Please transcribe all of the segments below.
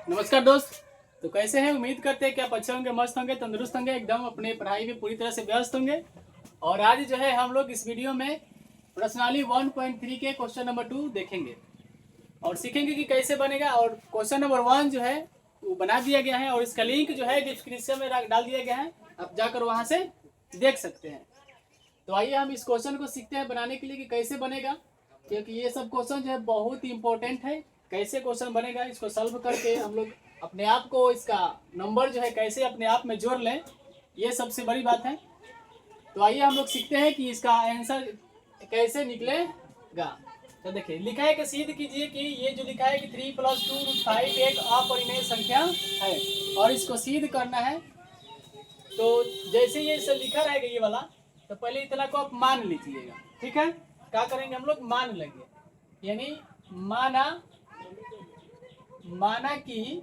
नमस्कार दोस्त। तो कैसे हैं? उम्मीद करते हैं कि आप अच्छे होंगे, मस्त होंगे, तंदुरुस्त होंगे, एकदम अपने पढ़ाई में पूरी तरह से व्यस्त होंगे। और आज जो है हम लोग इस वीडियो में प्रश्नावली 1.3 के क्वेश्चन नंबर 2 देखेंगे और सीखेंगे कि कैसे बनेगा। और क्वेश्चन नंबर 1 जो है वो बना दिया गया है और इसका लिंक जो है डिस्क्रिप्शन में डाल दिया गया है, आप जाकर वहाँ से देख सकते हैं। तो आइए हम इस क्वेश्चन को सीखते हैं बनाने के लिए कि कैसे बनेगा, क्योंकि ये सब क्वेश्चन जो है बहुत ही इंपॉर्टेंट है। कैसे क्वेश्चन बनेगा, इसको सॉल्व करके हम लोग अपने आप को इसका नंबर जो है कैसे अपने आप में जोड़ लें, ये सबसे बड़ी बात है। तो आइए हम लोग सीखते हैं कि इसका आंसर कैसे निकलेगा। तो देखिए लिखा है कि सिद्ध कीजिए कि ये जो लिखा है कि 3 + 2√5 एक अपरिमेय संख्या है और इसको सिद्ध करना है। तो जैसे ये सब लिखा रहेगा ये वाला, तो पहले इतना को आप मान लीजिएगा। ठीक है, क्या करेंगे हम लोग, मान लेंगे। यानी माना माना कि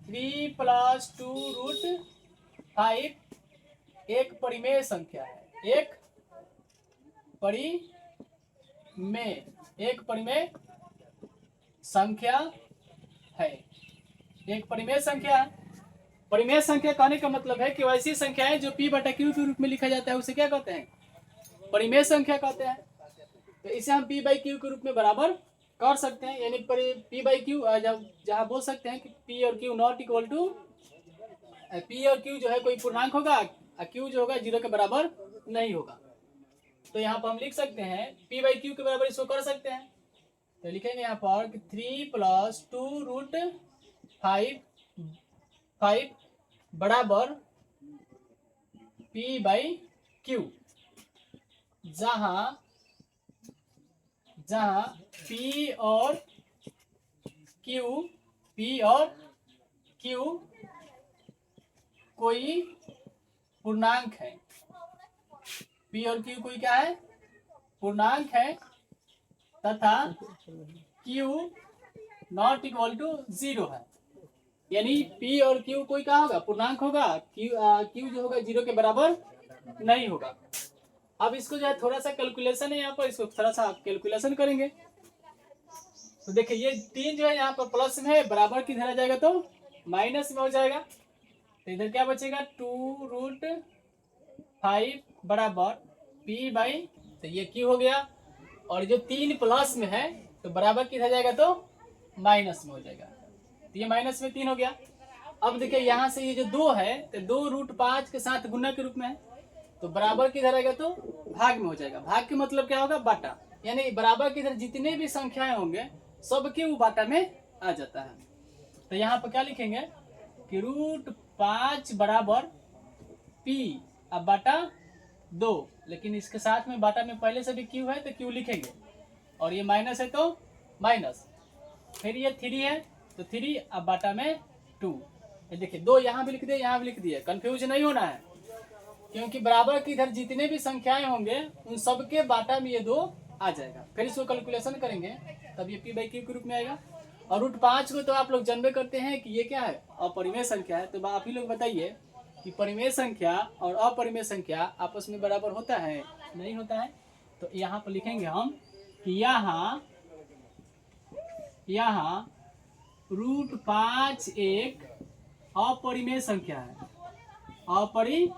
3 + 2√5 एक परिमेय संख्या है। एक परिमेय संख्या है। एक परिमेय संख्या है। परिमेय संख्या कहने का मतलब है कि वैसी संख्याएं जो P/Q के रूप में लिखा जाता है उसे क्या कहते हैं, परिमेय संख्या कहते हैं। तो इसे हम P/Q के रूप में बराबर कर सकते हैं। यानी P/Q जहाँ बोल सकते हैं कि P और Q not equal to, P और Q जो है कोई पूर्णांक होगा और Q जो होगा 0 के बराबर नहीं होगा। तो यहाँ पर हम लिख सकते हैं P/Q के बराबर इसको कर सकते हैं। तो लिखेंगे यहाँ पर 3 + 2√5 बराबर P/Q, जहाँ P और Q कोई पूर्णांक है। P और Q कोई क्या है, पूर्णांक है, तथा Q नॉट इक्वल टू 0 है। यानी P और Q कोई क्या होगा, पूर्णांक होगा। Q जो होगा 0 के बराबर नहीं होगा। अब इसको जो है थोड़ा सा कैलकुलेशन है, यहाँ पर इसको थोड़ा सा कैलकुलेशन करेंगे। तो देखिए ये 3 जो है यहाँ पर प्लस में है, बराबर किधर आ जाएगा तो माइनस में हो जाएगा। तो इधर क्या बचेगा, 2√5 बराबर P/, तो ये Q हो गया। और जो 3 प्लस में है तो बराबर किधर जाएगा तो माइनस में हो जाएगा। तो ये माइनस में 3 हो गया। अब देखिए यहाँ से ये जो 2 है तो 2√5 के साथ गुना के रूप में है, तो बराबर किधर आएगा तो भाग में हो जाएगा। भाग के मतलब क्या होगा, बाटा। यानी बराबर के इधर जितने भी संख्याएं होंगे सबके वो बाटा में आ जाता है। तो यहाँ पर क्या लिखेंगे कि √5 बराबर P अब बाटा 2, लेकिन इसके साथ में बाटा में पहले से भी Q है तो Q लिखेंगे, और ये माइनस है तो माइनस, फिर ये 3 है तो 3 अब बाटा में 2। ये देखिए 2 यहाँ भी लिख दिए, यहाँ भी लिख दिए, कंफ्यूज नहीं होना है, क्योंकि बराबर की इधर जितने भी संख्याएं होंगे उन सबके बाटा में ये 2 आ जाएगा। फिर इसको कैलकुलेशन करेंगे तब ये P/Q के रूप में आएगा। और √5 को तो आप लोग जानबे करते हैं कि ये क्या है, अपरिमेय संख्या है। तो आप ही लोग बताइए कि परिमेय संख्या और अपरिमेय संख्या आपस में बराबर होता है, नहीं होता है। तो यहाँ पर लिखेंगे हम कि यहाँ √5 एक अपरिमेय संख्या है, अपरिमेय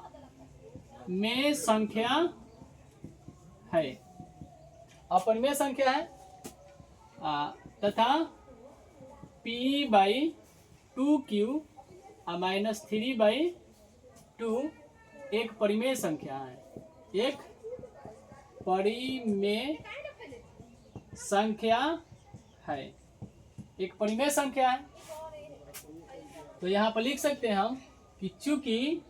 संख्या है, अपरिमेय संख्या है, तथा P/2Q -3/2 एक परिमेय संख्या है, एक परिमेय संख्या है, एक परिमेय संख्या है। तो यहाँ पर लिख सकते हैं हम कि चूंकि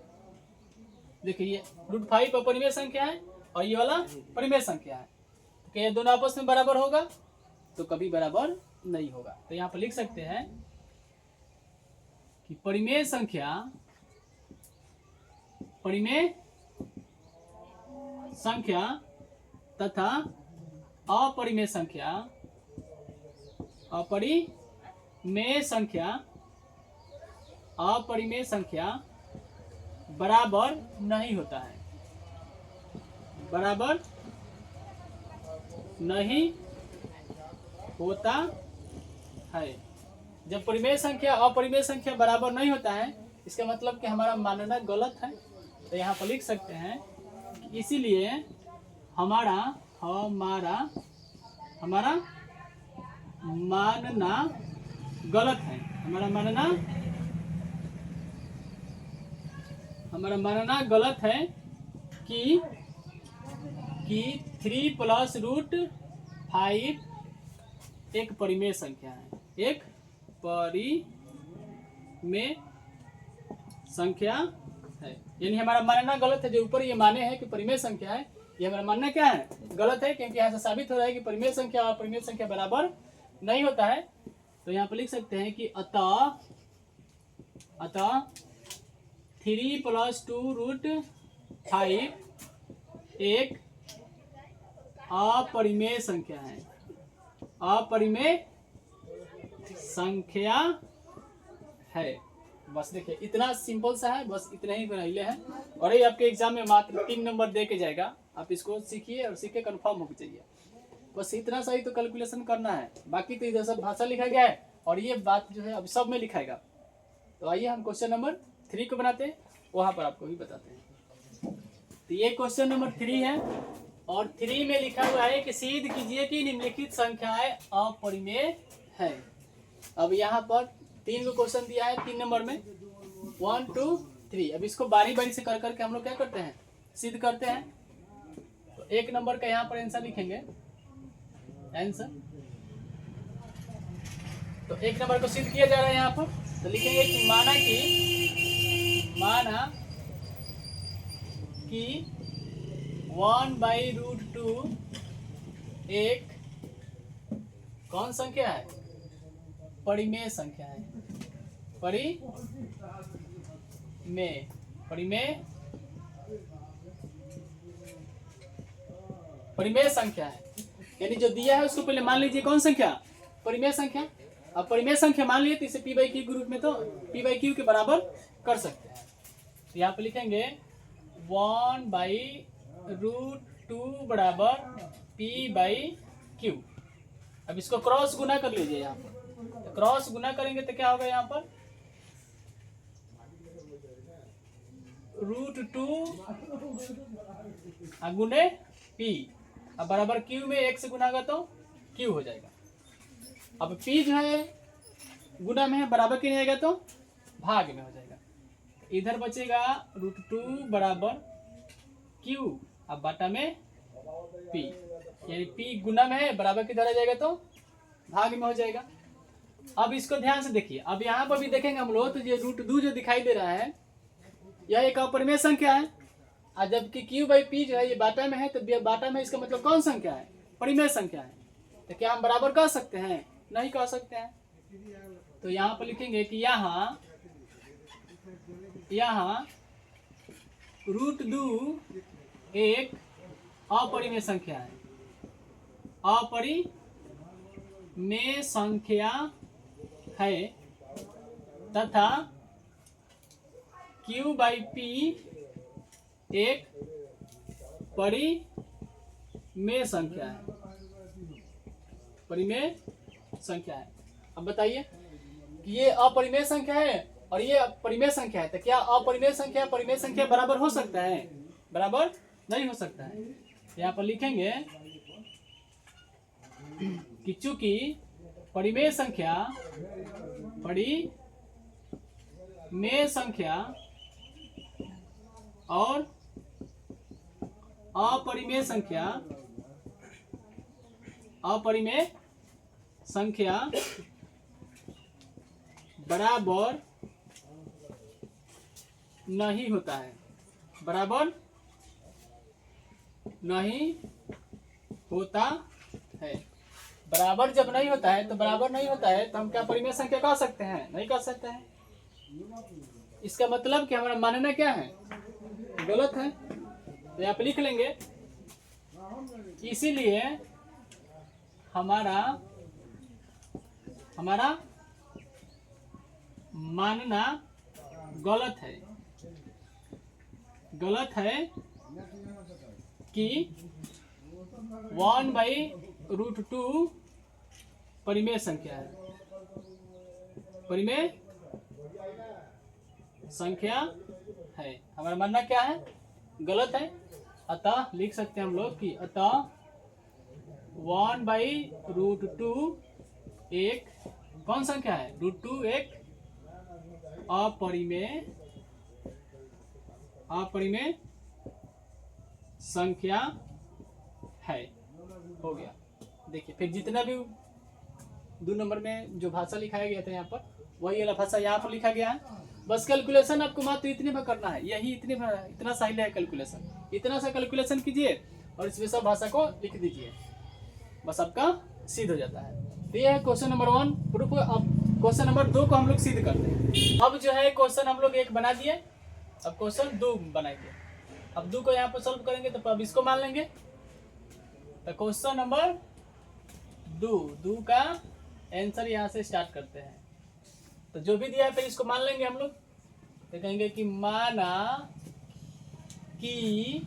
देखिए ये √5 अपरिमेय संख्या है और ये वाला परिमेय संख्या है, तो ये दोनों आपस में बराबर होगा तो कभी बराबर नहीं होगा। तो यहाँ पर लिख सकते हैं कि परिमेय संख्या तथा अपरिमेय संख्या बराबर नहीं होता है, बराबर नहीं होता है। जब परिमेय संख्या अपरिमेय संख्या बराबर नहीं होता है, इसका मतलब कि हमारा मानना गलत है। तो यहाँ पर लिख सकते हैं कि इसीलिए हमारा मानना गलत है। हमारा मानना गलत है कि 3 प्लस रूट 5 एक परिमेय संख्या है। एक परिमेय संख्या है, यानी हमारा मानना गलत है। जो ऊपर ये माने हैं कि परिमेय संख्या है, ये हमारा मानना क्या है, गलत है, क्योंकि यहाँ से साबित हो रहा है कि परिमेय संख्या और अपरिमेय संख्या बराबर नहीं होता है। तो यहाँ पर लिख सकते हैं कि अतः 3 प्लस 2 रूट 5 एक अपरिमेय संख्या है। अपरिमेय संख्या है। बस देखिए इतना सिंपल सा है, बस इतना ही बनाइए है। और ये आपके एग्जाम में मात्र 3 नंबर दे के जाएगा। आप इसको सीखिए और सीख के कन्फर्म हो जाइए। बस इतना सा ही तो कैलकुलेशन करना है, बाकी तो इधर सब भाषा लिखा गया है और ये बात जो है अब सब में लिखाएगा। तो आइए हम क्वेश्चन नंबर 3 को बनाते हैं, वहां पर आपको भी बताते हैं। तो ये क्वेश्चन नंबर 3 है और 3 में लिखा हुआ है कि सिद्ध कीजिए कि निम्नलिखित संख्याएं अपरिमेय है। अब यहाँ पर 3 को क्वेश्चन दिया है 3 नंबर में 1 2 3। अब इसको बारी बारी से कर करके हम लोग क्या करते हैं, सिद्ध करते हैं। तो 1 नंबर का यहाँ पर आंसर लिखेंगे, आंसर। तो 1 नंबर को सिद्ध किया जा रहा है यहाँ पर। तो लिखेंगे कि माना कि 1/√2 एक कौन संख्या है, परिमेय संख्या है। परिमेय संख्या है, यानी जो दिया है उसको पहले मान लीजिए कौन संख्या, परिमेय संख्या। अब परिमेय संख्या मान लिए तो इसे p/q के रूप में तो p/q के बराबर कर सकते हैं। तो यहाँ पे लिखेंगे 1/√2 बराबर p/q। अब इसको क्रॉस गुना कर लीजिए यहाँ पर। तो क्रॉस गुना करेंगे तो क्या होगा यहाँ पर, √2 गुने p। अब बराबर q में 1 से गुना होगा तो q हो जाएगा। अब p जो है गुना में है, बराबर के नहीं आएगा तो भाग में हो जाएगा। इधर बचेगा √2 बराबर q, अब बटा में p, यानी p गुना में है, बराबर किधर आ जाएगा तो भाग में हो जाएगा। अब इसको ध्यान से देखिए। अब यहाँ पर भी देखेंगे हम लोग तो ये √2 जो दिखाई दे रहा है यह एक अपरिमेय संख्या है, और जबकि q/p जो है ये बाटा में है, तो बाटा में इसका मतलब कौन संख्या है, परिमेय संख्या है। तो क्या हम बराबर कह सकते हैं, नहीं कह सकते हैं। तो यहाँ पर लिखेंगे कि यहाँ √2 एक अपरिमेय संख्या है, अपरिमेय संख्या है, तथा q/p एक परिमेय संख्या है, परिमेय संख्या है। अब बताइए कि ये अपरिमेय संख्या है और ये परिमेय संख्या है, तो क्या अपरिमेय संख्या परिमेय संख्या बराबर हो सकता है, बराबर नहीं हो सकता है। यहाँ पर लिखेंगे कि चूंकि परिमेय संख्या और अपरिमेय संख्या बराबर नहीं होता है, बराबर नहीं होता है। बराबर जब नहीं होता है तो बराबर नहीं होता है तो हम क्या परिमेय संख्या कह सकते हैं, नहीं कह सकते हैं। इसका मतलब कि हमारा मानना क्या है, गलत है। तो आप लिख लेंगे इसीलिए हमारा मानना गलत है कि 1/√2 परिमेय संख्या है, परिमेय संख्या है। हमारा मानना क्या है? गलत है। अतः लिख सकते हैं हम लोग कि अतः 1/√2 एक कौन संख्या है? √2 एक अपरिमेय संख्या है। हो गया। देखिए फिर जितना भी 2 नंबर में जो भाषा लिखाया गया था यहाँ पर, वही वाला भाषा यहाँ पर लिखा गया है। बस कैलकुलेशन आपको मात्र इतने में करना है, यही इतना साइल है कैलकुलेशन। इतना सा कैलकुलेशन कीजिए और इसमें सब भाषा को लिख दीजिए, बस आपका सिद्ध हो जाता है। तो ये है क्वेश्चन नंबर 1 प्रूफ। अब क्वेश्चन नंबर 2 को हम लोग सिद्ध करते हैं। अब जो है क्वेश्चन हम लोग 1 बना दिए, अब क्वेश्चन 2 बनाएंगे। अब 2 को यहाँ पर सॉल्व करेंगे तो अब इसको मान लेंगे। तो क्वेश्चन नंबर 2 का आंसर यहाँ से स्टार्ट करते हैं। तो जो भी दिया है फिर इसको मान लेंगे हम लोग। तो कहेंगे कि माना कि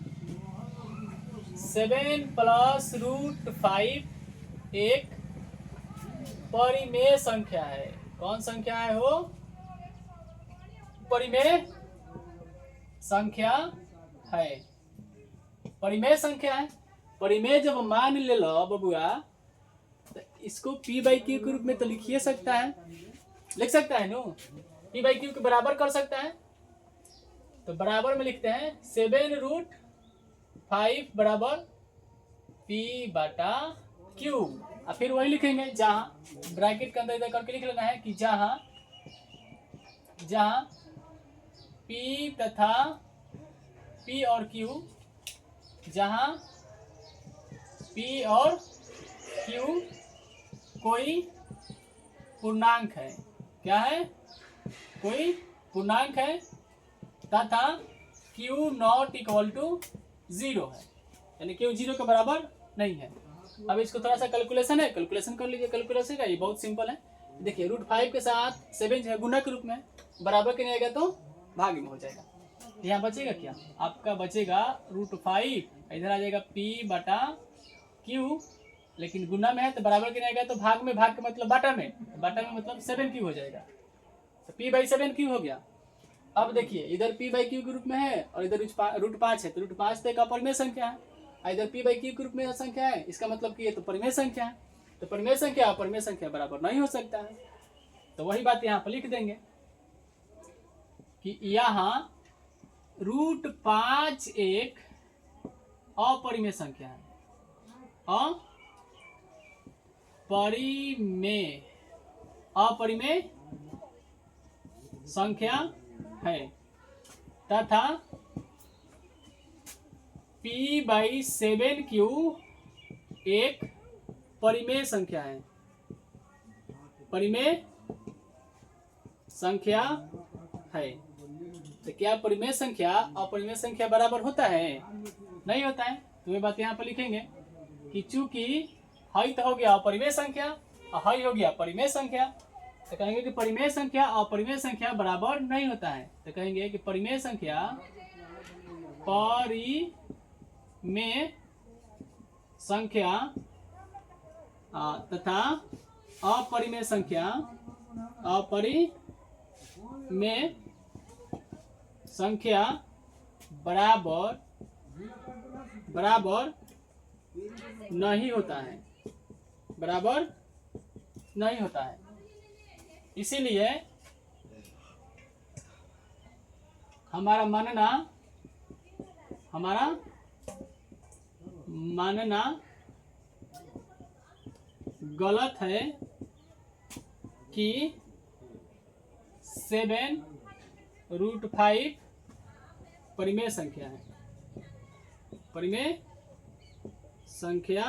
7 + √5 एक परिमेय संख्या है। कौन संख्या है हो? परिमेय संख्या है। परिमेय संख्या है। परिमेय जब मान ले लो बबुआ, तो इसको p/q के रूप में तो लिखिए सकता है, लिख सकता है नो, p/q के बराबर कर सकता है। तो बराबर में लिखते हैं 7√5 बराबर p/q। और फिर वही लिखेंगे जहाँ ब्रैकेट के अंदर इधर करके लिख लेना है कि जहाँ p तथा p और q, जहाँ p और q कोई पूर्णांक है। क्या है? कोई पूर्णांक है तथा q ≠ 0 है, यानी q 0 के बराबर नहीं है। अब इसको थोड़ा सा कैलकुलेशन है, कैलकुलेशन कर लीजिए। कैलकुलेशन का ये बहुत सिंपल है। देखिए √5 के साथ 7 जो है गुना के रूप में, बराबर के नहीं आएगा तो भाग में हो जाएगा। यहाँ बचेगा क्या? आपका बचेगा √5, इधर आ जाएगा p/q, लेकिन गुना में है तो बराबर के नहीं आएगा तो भाग में, भाग के मतलब बाटा में, बाटा में मतलब 7q हो जाएगा। तो p/7q हो गया। अब देखिए इधर p/q के रूप में है और इधर √5 है, तो √5 तो एक अपरिमेय संख्या है, इधर p/q के रूप में संख्या है, इसका मतलब कि ये तो परिमेय संख्या है। तो परिमेय संख्या और परिमेय संख्या बराबर नहीं हो सकता है। तो वही बात यहाँ पर लिख देंगे कि यहाँ √5 एक अपरिमेय संख्या है, अपरिमेय संख्या है तथा p/7q एक परिमेय संख्या है। परिमेय संख्या है। तो क्या परिमेय संख्या अपरिमेय संख्या बराबर होता है? नहीं होता है। तो ये बात यहाँ पर लिखेंगे कि चूंकि हई तो हो गया अपरिमेय संख्या और हई हो गया परिमेय संख्या, तो कहेंगे कि परिमेय संख्या और अपरिमेय संख्या बराबर नहीं होता है। तो कहेंगे कि परिमेय संख्या तथा अपरिमेय संख्या बराबर नहीं होता है, बराबर नहीं होता है। इसीलिए हमारा मानना गलत है कि 7√5 परिमेय संख्या है। परिमेय संख्या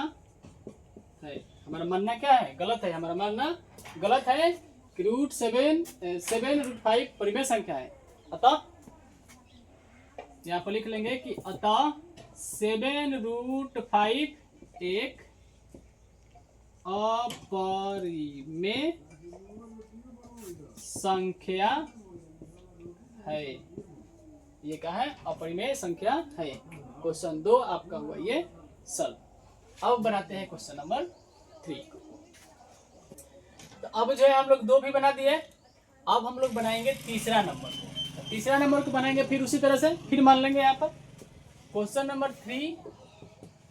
है। हमारा मानना क्या है? गलत है। हमारा मानना गलत है कि √7 परिमेय संख्या है। अतः यहाँ पर लिख लेंगे कि अतः 7√5 एक अपरिमेय संख्या है। ये क्या है? अपरिमेय संख्या है। क्वेश्चन 2 आपका हुआ ये सॉल्व। अब बनाते हैं क्वेश्चन नंबर 3। तो अब जो है हम लोग 2 भी बना दिए अब हम लोग बनाएंगे तीसरा नंबर। तो तीसरा नंबर को बनाएंगे फिर उसी तरह से, फिर मान लेंगे यहाँ पर क्वेश्चन नंबर 3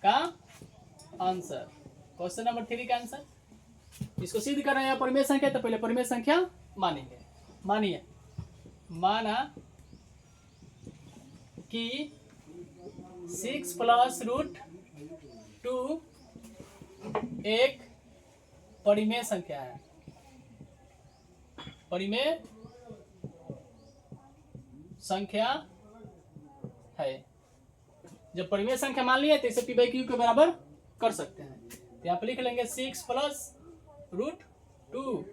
का आंसर। क्वेश्चन नंबर 3 का आंसर इसको सिद्ध करना है। यहाँ परिमेय संख्या, तो पहले परिमेय संख्या मानेंगे। मानिए, माना कि 6 प्लस रूट 2 एक परिमेय संख्या है। परिमेय संख्या है। जब परिमेय संख्या मान लिया तो इसे पी बाई क्यू के बराबर कर सकते हैं। तो यहाँ पर लिख लेंगे 6 प्लस रूट 2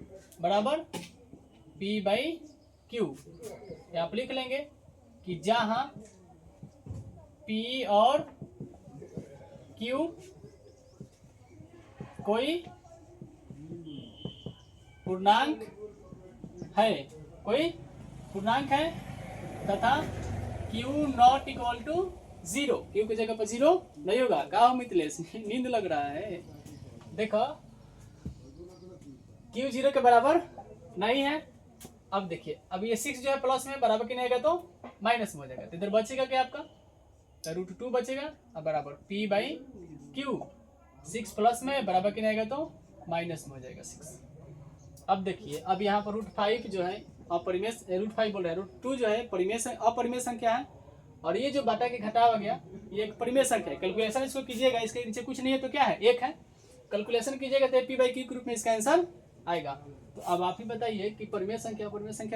बराबर पी बाई क्यू। यहाँ पर लिख लेंगे कि जहां पी और क्यू कोई पूर्णांक है, कोई पूर्णांक है, तथा Q not equal to 0। Q की जगह पर 0 नहीं होगा। का मिथिलेश नींद लग रहा है। देखो क्यू 0 के बराबर नहीं है। अब देखिए, अब ये 6 जो है प्लस में बराबर की नहीं आएगा तो माइनस में हो जाएगा। तो इधर बचेगा क्या आपका, तो रूट 2 बचेगा और बराबर पी बाई क्यू। 6 प्लस में बराबर की नहीं आएगा तो माइनस में हो जाएगा 6। अब देखिए, अब यहाँ पर रूट 5 जो है अपरिमेय, रूट 5 बोल रहे हैं, रूट 2 जो है परिमेय अपरिमेय संख्या है, और ये जो बाटा के घटाव आ गया ये एक परिमेय संख्या है। कैलकुलेशन इसको कीजिएगा, इसके नीचे कुछ नहीं है तो क्या है, 1 है। कैलकुलेशन कीजिएगा तो पी बाई क्यू के रूप में इसका आंसर आएगा। तो अब आप ही बताइए कि परिमेय संख्या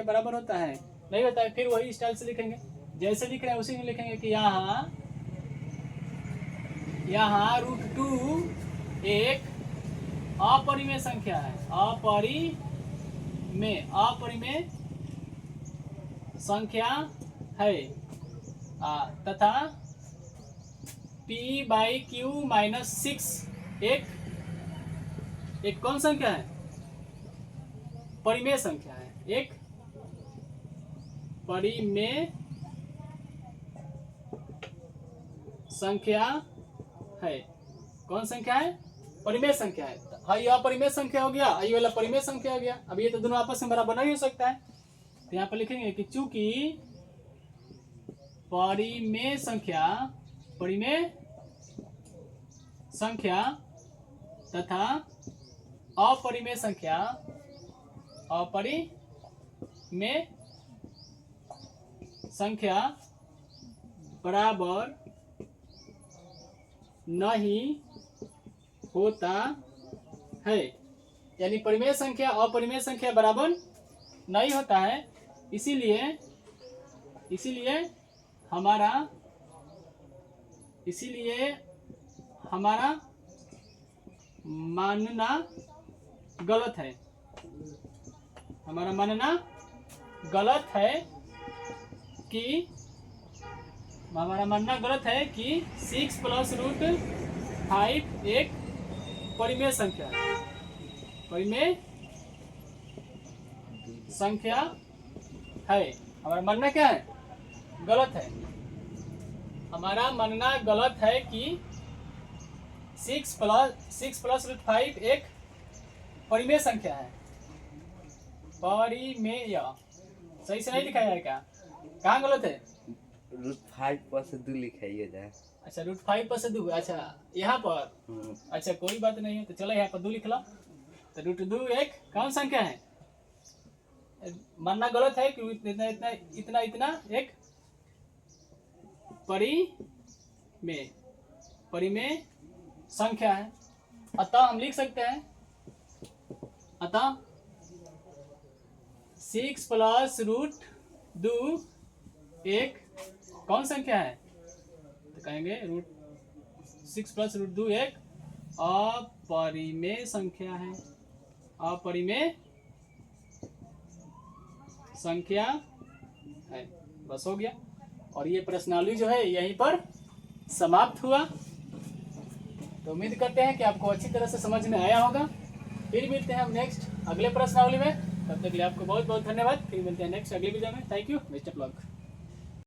बराबर होता है, नहीं होता है। फिर वही स्टाइल से लिखेंगे, जैसे लिख रहे हैं उसी में लिखेंगे कि यहाँ रूट 2 एक अपरिमेय संख्या है। अपरिमेय संख्या है तथा पी बाई क्यू माइनस 6 एक कौन संख्या है, परिमेय संख्या है। एक परिमेय संख्या है। कौन संख्या है, परिमेय संख्या है। हाँ, यह परिमेय संख्या हो गया, ये वाला परिमेय संख्या हो गया। अब ये तो दोनों आपस में बराबर नहीं हो सकता है। तो यहाँ पर लिखेंगे कि चूंकि परिमेय संख्या तथा अपरिमेय संख्या बराबर नहीं होता है। यानी परिमेय संख्या अपरिमेय संख्या बराबर नहीं होता है। इसीलिए हमारा मानना गलत है। हमारा मानना गलत है कि 6 प्लस रूट 5 एक परिमेय संख्या है। परिमेय संख्या है। हमारा मानना क्या है, गलत है। हमारा मानना गलत है कि 6 प्लस रूट 5 एक परिमेय संख्या है। परिमेय सही से नहीं लिखा है क्या, कहाँ गलत है, रूट 5 पर से 2 लिखाइए जाए। अच्छा, रूट 5 पर से 2, अच्छा यहाँ पर, अच्छा कोई बात नहीं है। तो चलो यहाँ पर 2 लिख लो। तो रूट 2 एक कौन संख्या है, मानना गलत है कि इतना एक परिमेय संख्या है। अतः हम लिख सकते हैं, अतः 6 प्लस रूट 2 एक कौन संख्या है, तो कहेंगे 6 प्लस रूट 2 एक अपरिमेय संख्या है। अपरिमेय संख्या है। बस हो गया। और ये प्रश्नावली जो है यहीं पर समाप्त हुआ। तो उम्मीद करते हैं कि आपको अच्छी तरह से समझ में आया होगा। फिर मिलते हैं हम नेक्स्ट अगले प्रश्नावली में। तब तक के लिए आपको बहुत बहुत धन्यवाद। फिर मिलते हैं नेक्स्ट अगले वीडियो में। Thank you, best of luck.